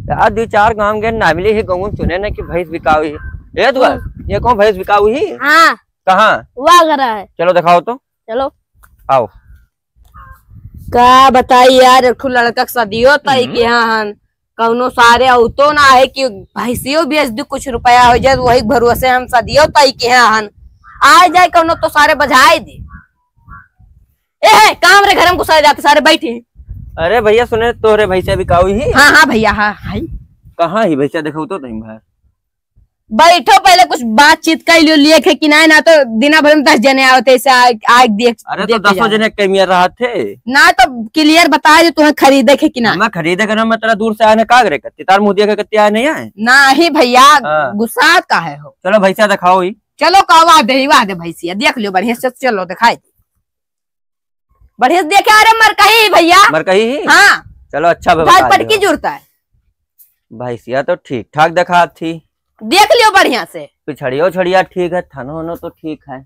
यार 2-4 गांव गए ना मिले ही गाँव सुने ना कि भैंस बिकाऊ ही ये तो ये कौन भैंस बिकाऊ ही। हाँ कहाँ हुआ करा है। चलो दिखाओ तो। चलो आओ। का बताई यार लड़का सदियो तई के यहाँ कौनो सारे तो ना है कि भैंसियो बेच दू कुछ रुपया हो जाए वही भरोसे हम सदियो तई के यहाँ आ जाए कौनो तो सारे बजाए दे। काम रे घर में घुसा जाते सारे बैठे। अरे भैया सुने तोरे भैंसा बिकाऊ ही। हाँ हाँ भैया हाँ हाई कहाँ ही भैंसा देखो तो नहीं बाहर बैठो पहले कुछ बातचीत कर लियो लिए खे कि ना तो दिना भर में 10 जने आवते ऐसे आग देख। अरे तो 10 जने कमिया रहा थे ना तो क्लियर बता दे तुम्हें खरीदे खे कि ना। मैं खरीदे कर मैं तेरा दूर से आने का करे करती तार मुँह के कत्ती आए नहीं आए ना ही भैया गुस्सा का है हो। चलो भैंसा दिखाओ ही। चलो कहवा दे भैंसिया देख लियो बढ़िया से। चलो दिखाई बढ़िया से देखे। अरे मर कही भैया मर कही। हाँ चलो अच्छा पटकी जुड़ता है भैंसिया तो ठीक ठाक दिखा थी। देख लियो बढ़िया से। पिछड़ियो छड़िया ठीक है थनो वनो तो ठीक है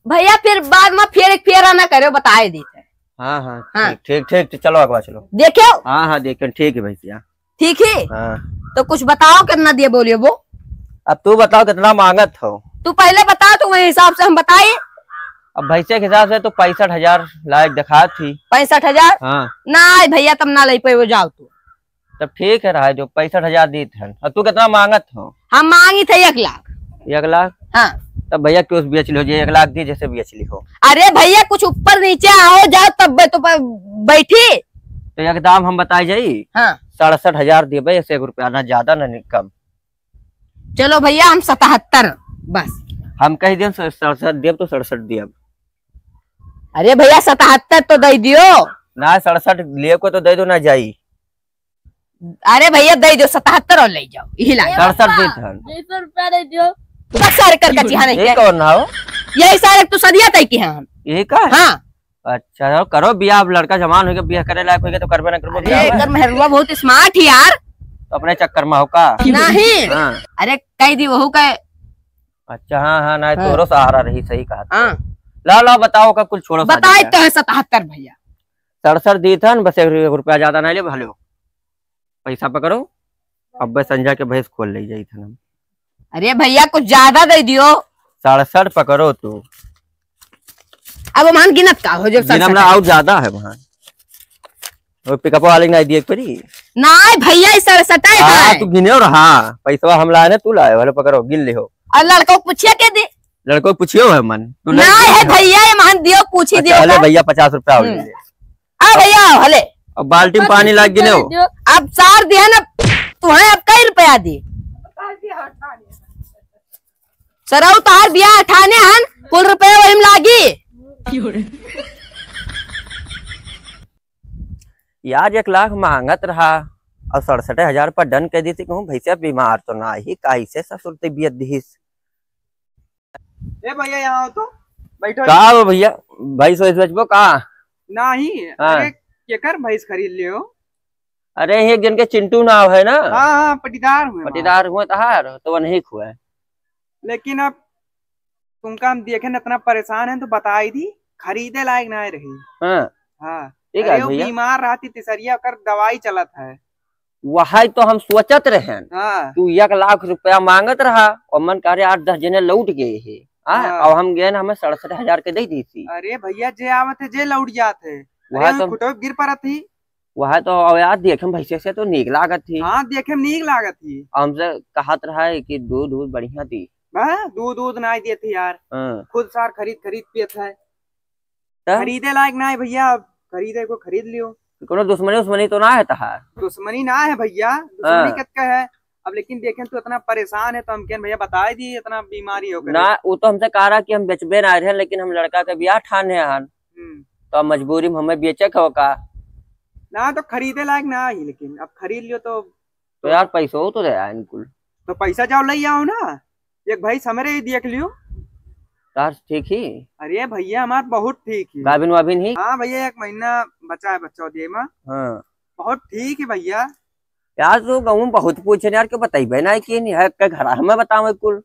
भैया फिर बाद में फिर एक फेरा ना करे बताए देते। हाँ हाँ, हाँ। ठीक ठीक चलो अगवा चलो देखे। हाँ हाँ देखे ठीक है भैंसिया ठीक है। हाँ। तो कुछ बताओ कितना दिए बोलिए वो। अब तू बताओ कितना मांगत हो। तू पहले बता तो वही हिसाब से हम बताए। अब भैंसे के हिसाब से तो 65,000 लायक दिखा थी। 65,000 हाँ ना भैया तब ना ले पे वो जाओ तू। तब ठीक है रहा जो 65,000 दी थे। अब तू कितना मांगत हो। हम मांगी थे 1 लाख। 1 लाख। हाँ तब भैया क्यों बेच ली हो 1 लाख दी जैसे बेच ली हो। अरे भैया कुछ ऊपर नीचे आओ जाओ तब तो बैठी तो एक दाम हम बताए जाई। हाँ 67,000 दिए भाई 1 रुपया ना ज्यादा ना कम। चलो भैया हम 77 बस। हम कह दिए 67 दिए तो 67 दिए। अरे भैया 77 तो दे दियो ना 67 लिए को तो दे दो ना जाई। अरे भैया दे दो 77 और ले जाओ यही ला 67 दे धन 200 रुपया दे दियो बस सारे कर कची हां नहीं कौन ना हो यही सारे तो सदिया तय के हम यही का। हां अच्छा करो बियाह लड़का जवान हो गया बियाह करे लायक हो गया तो करबे ना करबो बियाह। अरे मेहरुआ बहुत स्मार्ट है यार तो अपने चक्कर में हो का नहीं। अरे कह दी वहू का। अच्छा हाँ हाँ ना तोरो सहारा रही सही कहा। हाँ ला बताओ का कुछ छोड़ो बताए तो है 77 भैया 67 दी था बस 1 रुपया ज्यादा नहीं ले भले पैसा पकड़ो अब संजय के भैंस खोल ले जाई था। अरे भैया कुछ ज्यादा दे दियो 67 पकड़ो तू। अब मान गिनत का हो जो और ज्यादा है वहाँ पिकअप वाले नहीं दिए परी ना भैया 67 है। तू गिने रहा पैसा हम लाए तू लाए वाले पकड़ो गिन ले हो। और लड़कों को पूछिए के दे लड़कों पूछियो है मन तू ना है भैया ये मान दियो पूछ ही दियो। अरे भैया 50 रुपया हो गए। आ भैया हले अब बाल्टी में पानी लाग गिने हो। अब 4 दिया ना तुम्हें अब कई रुपया दी सराउ तार बिया अठाने हन कुल रुपया वही में लागी। यार 1 लाख मांगत रहा और 67,000 पर डन कह दी थी कहूँ भैया बीमार तो ना ही काई से ससुर तबियत दीस। ए भैया यहाँ तो बैठो का भैया भाई सोच बचबो का नहीं। अरे केकर भैंस खरीद लियो। अरे एक जन के चिंटू नाव है ना। हाँ पटीदार हुए तहार तो वो नहीं खुआ। लेकिन अब तुमका हम देखे न इतना परेशान है तो बताई दी खरीदे लायक ना रही। हाँ हाँ ठीक है भैया बीमार रहती तिसरिया कर दवाई चलत है वही तो हम सोचत रहे। हाँ। तू 1 लाख रुपया मांगत रहा और मन करे 8-10 जने लौट गए है। और हम गए हमें 67,000 के दे दी थी। अरे भैया जे आवत है जे लौट जाते वह तो गिर पड़ा थी। वह तो यार देखे भैंसे से तो नीक लागत थी। हाँ देखे में नीक लागत थी। हमसे कहत रहा है कि दूध बढ़िया थी। दूध ना दिए थे यार। खुद सार खरीद पियत है खरीदे लायक ना है भैया। खरीदे को खरीद लियो कोनो दुश्मनी तो ना है तहार। दुश्मनी ना है भैया दुश्मनी कितना है। अब लेकिन देखें तो इतना परेशान है तो हम भैया बताए दी इतना बीमारी हो गई ना। वो तो हमसे कह रहा कि हम बेचबे ना रहे लेकिन हम लड़का के ब्याह ठाने हन तो मजबूरी में हमें बेचे का ना तो खरीदे लायक ना ही। लेकिन अब खरीद लियो तो यार पैसा तो दे इनकुल तो पैसा जाओ ले आओ ना। एक भाई समरे ही देख लियो यार ठीक ही। अरे भैया हमार बहुत ठीक है गाभिन वाभिन ही। हाँ भैया 1 महीना बचा है बच्चा दिए में। हाँ बहुत ठीक है भैया। यार तो गाँव में बहुत पूछे यार क्यों बताइए ना कि नहीं है घर हमें बताओ कुल।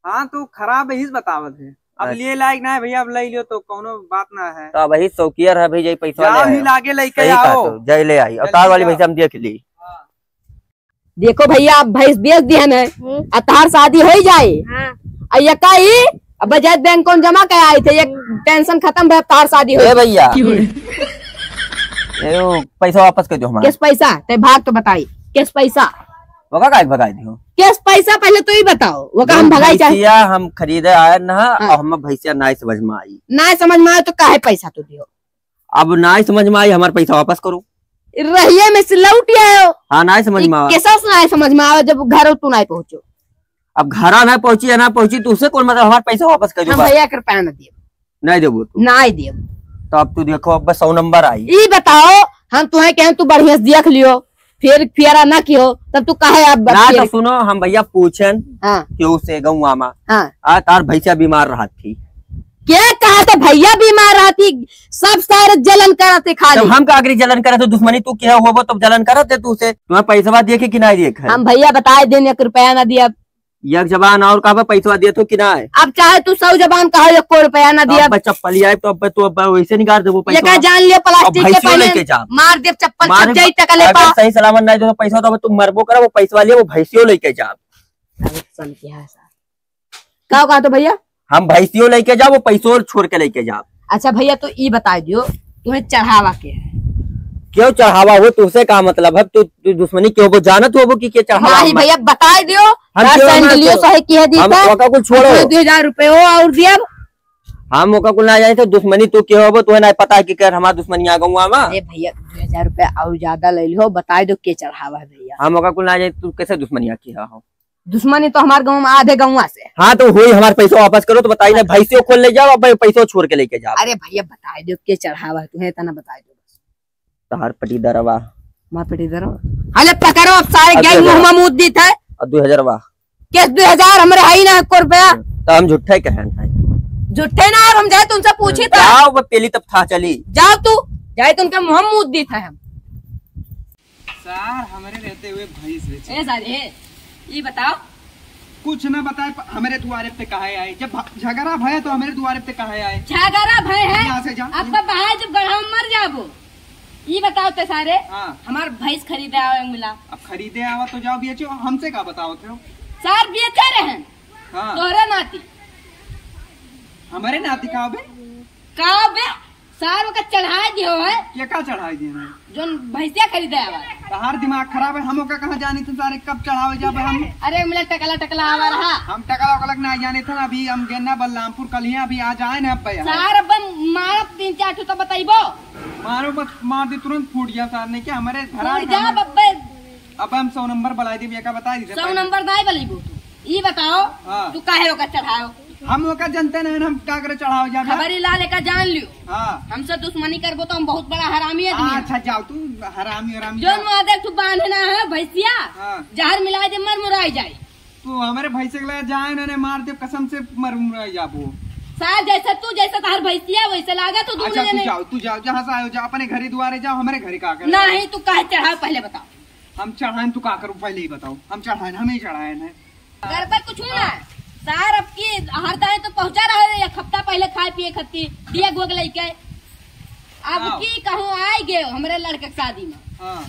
हाँ तो खराब ही बतावत है। अब लिए लायक ना है भैया अब ले लियो तो कोनो बात ना है। तो वही शौकियर है भैया पैसा लागे लेके आओ जय ले आई और कार वाली भैया हम देख ली। देखो भैया आप भैंस बेच दिया न, अब तार शादी हो ही जाए। और ये कही अब बजाज बैंक कौन जमा कर आए थे, ये टेंशन खत्म है, तार शादी हो। भैया पैसा वापस कर दो हमारा। किस पैसा ते भाग तो बताई, किस पैसा वो का भगाई दियो? किस पैसा पहले तो ही बताओ, वो का हम भगाई चाहिए। हम खरीदे आए ना, और हम भैंसिया ना समझ में आई। ना समझ में आए तो काहे पैसा तो दियो। अब ना समझ में आई, हमारा पैसा वापस करो। रहिए में से लौट आयो। हाँ ना समझ में आया। कैसा ना समझ में आया जब घर तू ना पहुंचो। अब घर ना पहुंची है ना पहुंची तो उससे कौन मतलब हमारा पैसा वापस कर दो। भैया कृपया न दियो। नहीं देबो तू? नहीं दियो। तो अब तू देखो अब 100 नंबर आई। ये बताओ हम तुम्हें कहें तू बढ़िया से देख लियो, फिर फेरा ना कियो तब तू कहे अब ना। तो सुनो हम भैया पूछन हाँ। क्यों से गौवा में हाँ। तार भैंसिया बीमार रहा थी। क्या कहा तो भैया बीमार रहती, सब सारे जलन करते खाली। तो हम का आखिरी जलन करे तो दुश्मनी तू क्या हो तो जलन करते तू से तुम्हें पैसा दिए कि ना दिए? हम भैया बताए दिन 1 रुपया ना दिया। एक जबान और कहा पैसा दिए तो कि ना है? अब चाहे तू 100 जबान कहा 1 रुपया ना दिया। चप्पल आए तो अब तो वैसे निकाल दे वो पैसा। जान लियो प्लास्टिक के पहले मार दे चप्पल छप जाई टका ले पा। सही सलामत नहीं तो पैसा तो तुम मरबो करा, वो पैसा लिए वो भैंसियों लेके जा। क्या कहा तो भैया? हम भैंसियों लेके जाओ, वो पैसों छोड़ के लेके जाओ। अच्छा भैया तो ये बता दियो तुम्हें चढ़ावा के है? क्यों चढ़ावा हो तुझसे का मतलब है? तू दुश्मनी क्यों वो जानत हो कि क्या चढ़ावा? नहीं भैया बता दियो। कुछ छोड़ो 2000 रुपए हो और दिया हम मौका कुल ना जाए तो दुश्मनी तू क्यों हो तो ना पता है कि कर हमारा दुश्मनी आ गऊँ। अरे भैया 2000 रुपए और ज्यादा ले लो, बता दो के चढ़ावा है भैया। हम मौका कुल ना जाए तू कैसे दुश्मनी की हो? दुश्मनी तो हमारे गाँव में आधे गाँव से। हाँ तो हुई हमारे पैसा वापस करो तो बताइए ना, भैंसियों खोल ले जाओ अब पैसों छोड़ के लेके जाओ। अरे भैया बता दो के चढ़ावा है तुम्हें, इतना बता दो बस। तार पटी दरवा मार पटी दरवा अरे पकड़ो अब सारे गैंग मुंह मुंह दी था। 2000 वाह किस 2000 हमारे है ही ना 1 रुपया। तो हम झूठे कहे झूठे ना हम जाए तुमसे पूछे था। जाओ वो पहली तब था चली जाओ तू जाए तुमके मुंह मुंह दी था। हम सर हमारे रहते हुए भैंस बेचे। सारे ये बताओ कुछ ना बताए हमारे द्वारे पे कहे आए, जब झगड़ा भय तो हमारे द्वारे पे कहे आए। झगड़ा भय है यहाँ से जा आपका भाई जब गढ़ा मर जाबो। ये बताओ तो सारे हाँ। हमार भैंस खरीदे आवे मिला। अब खरीदे आवा तो जाओ बेचो, हमसे का बताओ थे सर बेचे रहे हाँ। तोहरे नाती हमारे नाती का बे सर का चढ़ाए दियो है क्या चढ़ाई देना जो भैंसिया खरीदे आवा। तहार दिमाग खराब है, हम का कहाँ जानी तुम सारे कब चढ़ावे जाबे हम। अरे मिला टकला आवा रहा। हम टकला वकलक ना जाने थे, अभी हम गेन्ना बलरामपुर कलिया अभी आ जाए ना। अब सर अब मार 3-4 तो बताइबो। मारो बस मार दे तुरंत फूट गया सर ने क्या हमारे अब हम 100 नंबर बुलाई दी का बता दी 100 नंबर नहीं बलीबो। ये बताओ हाँ। तू काहे होगा चढ़ाओ? हम ओका जनते नहीं हम क्या करे चढ़ाओ जा खबरी ला लेकर जान लियो। हाँ। हमसे दुश्मनी करबो तो हम बहुत बड़ा हरामी आदमी है। अच्छा जाओ तू हरामी हरामी जो देख तू बांधना है भैंसिया हाँ। जहर मिला दे मर मुराई जाए। तू हमारे भैंसे के जाए उन्होंने मार दे कसम से मर मुराई जाबो। सर जैसा तू जैसा तार भैंसिया वैसे लागा तो अच्छा तू जाओ जहाँ से आयो जाओ अपने घरे द्वारे जाओ, हमारे घरे का कर नहीं तू काहे चढ़ाओ पहले बताओ। हम चढ़ाए तू का करूँ पहले ही बताओ। हम चढ़ाए हम ही चढ़ाए है घर पर कुछ ना सर अब की हर दाए तो पहुंचा रहा है। एक हफ्ता पहले खाए पिए खत्ती दिया गोग लेके अब की कहूँ आए गए हमारे लड़के की शादी में हाँ।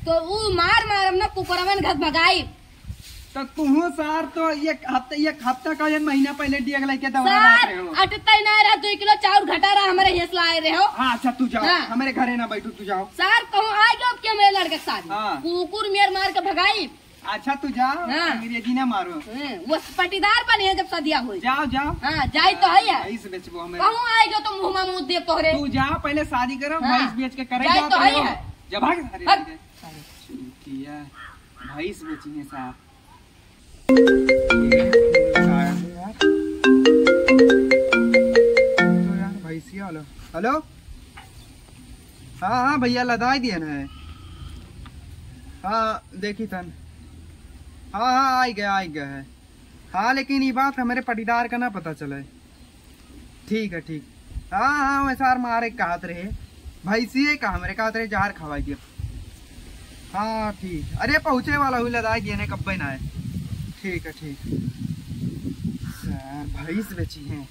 तो वो मार ना कुकरवन घर भगाई। तो तुम सर तो एक हफ्ता का महीना पहले डिग लेके अटता ना रहा 2 किलो चाउर घटा रहा हमारे हिस्स लाए रहे हो। हाँ। अच्छा तू जाओ हाँ। हमारे घरे ना बैठो तू जाओ। सर कहूँ आए गए अब क्या मेरे लड़के की शादी हाँ। कुकुर मेर मार के भगाई। अच्छा तू जाओ हाँ। अंग्रेजी ना मारो वो पटीदार बने है जब सदिया हुई। जाओ जाओ हाँ जाई तो है कहूँ आएगा तो मुँह मुँह दे तोहरे। तू जाओ पहले शादी करो हाँ। भैंस बेच के करे जाई जाओ तो है जब भैंस बेची है साहब। भैंसिया हेलो हाँ हाँ भैया लदाई दिया ना है। हाँ देखी तन हाँ हाँ आई गया है। हाँ लेकिन ये बात हमारे पटीदार का ना पता चले। ठीक है ठीक। हाँ हाँ वैसा मारे कहत रहे भैंसी का हमारे कहत रहे जहर खवाई दिया। हाँ ठीक अरे पहुँचे वाला हुई लदाई दिए ने कब्बे ना है। ठीक है ठीक। भैंस बेची है